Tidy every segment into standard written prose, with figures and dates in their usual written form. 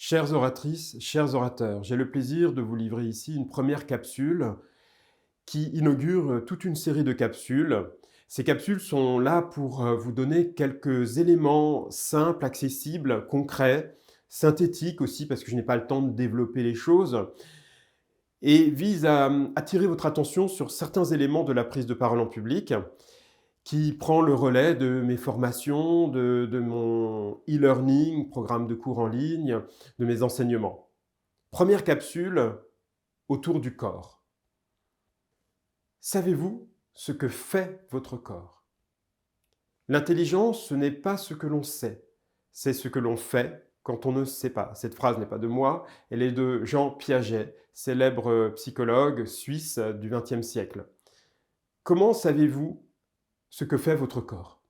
Chères oratrices, chers orateurs, j'ai le plaisir de vous livrer ici une première capsule qui inaugure toute une série de capsules. Ces capsules sont là pour vous donner quelques éléments simples, accessibles, concrets, synthétiques aussi, parce que je n'ai pas le temps de développer les choses, et visent à attirer votre attention sur certains éléments de la prise de parole en public, qui prend le relais de mes formations, de mon e-learning, programme de cours en ligne, de mes enseignements. Première capsule, autour du corps. Savez-vous ce que fait votre corps? L'intelligence, ce n'est pas ce que l'on sait, c'est ce que l'on fait quand on ne sait pas. Cette phrase n'est pas de moi, elle est de Jean Piaget, célèbre psychologue suisse du XXe siècle. Comment savez-vous ce que fait votre corps?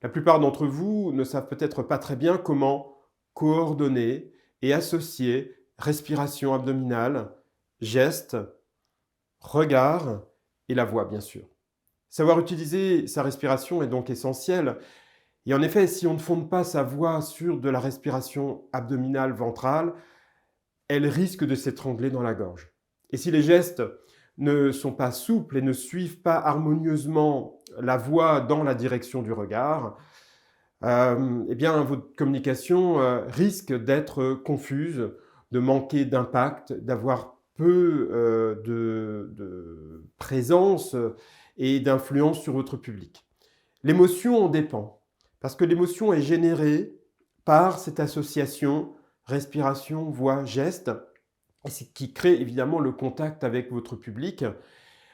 La plupart d'entre vous ne savent peut-être pas très bien comment coordonner et associer respiration abdominale, gestes, regard et la voix, bien sûr. Savoir utiliser sa respiration est donc essentiel. Et en effet, si on ne fonde pas sa voix sur de la respiration abdominale ventrale, elle risque de s'étrangler dans la gorge. Et si les gestes ne sont pas souples et ne suivent pas harmonieusement la voix dans la direction du regard, eh bien, votre communication risque d'être confuse, de manquer d'impact, d'avoir peu de présence et d'influence sur votre public. L'émotion en dépend, parce que l'émotion est générée par cette association respiration, voix, geste, et c'est qui crée évidemment le contact avec votre public.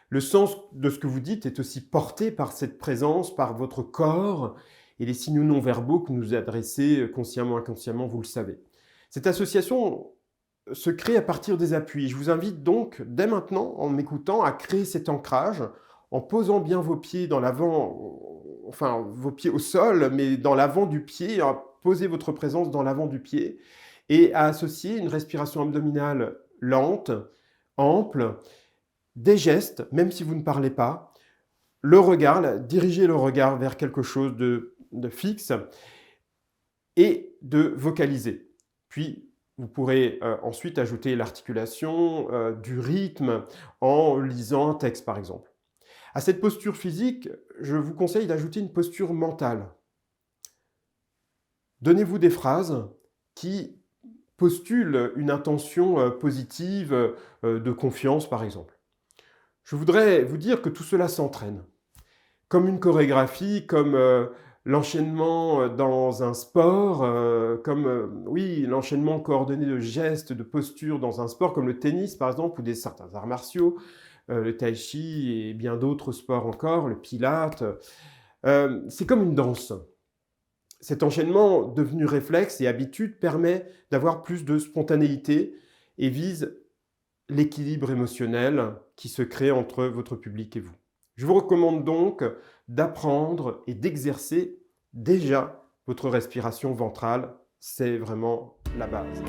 Le sens de ce que vous dites est aussi porté par cette présence, par votre corps et les signaux non-verbaux que vous adressez consciemment, inconsciemment, vous le savez. Cette association se crée à partir des appuis. Je vous invite donc, dès maintenant, en m'écoutant, à créer cet ancrage en posant bien vos pieds dans l'avant, enfin vos pieds au sol, mais dans l'avant du pied, à poser votre présence dans l'avant du pied et à associer une respiration abdominale lente, ample, des gestes, même si vous ne parlez pas, le regard, diriger le regard vers quelque chose de fixe et de vocaliser. Puis, vous pourrez ensuite ajouter l'articulation, du rythme en lisant un texte, par exemple. À cette posture physique, je vous conseille d'ajouter une posture mentale. Donnez-vous des phrases qui postulent une intention positive, de confiance, par exemple. Je voudrais vous dire que tout cela s'entraîne. Comme une chorégraphie, comme l'enchaînement dans un sport, comme oui, l'enchaînement coordonné de gestes, de postures dans un sport, comme le tennis par exemple, ou certains arts martiaux, le tai chi et bien d'autres sports encore, le pilate. C'est comme une danse. Cet enchaînement devenu réflexe et habitude permet d'avoir plus de spontanéité et vise l'équilibre émotionnel qui se crée entre votre public et vous. Je vous recommande donc d'apprendre et d'exercer déjà votre respiration ventrale. C'est vraiment la base.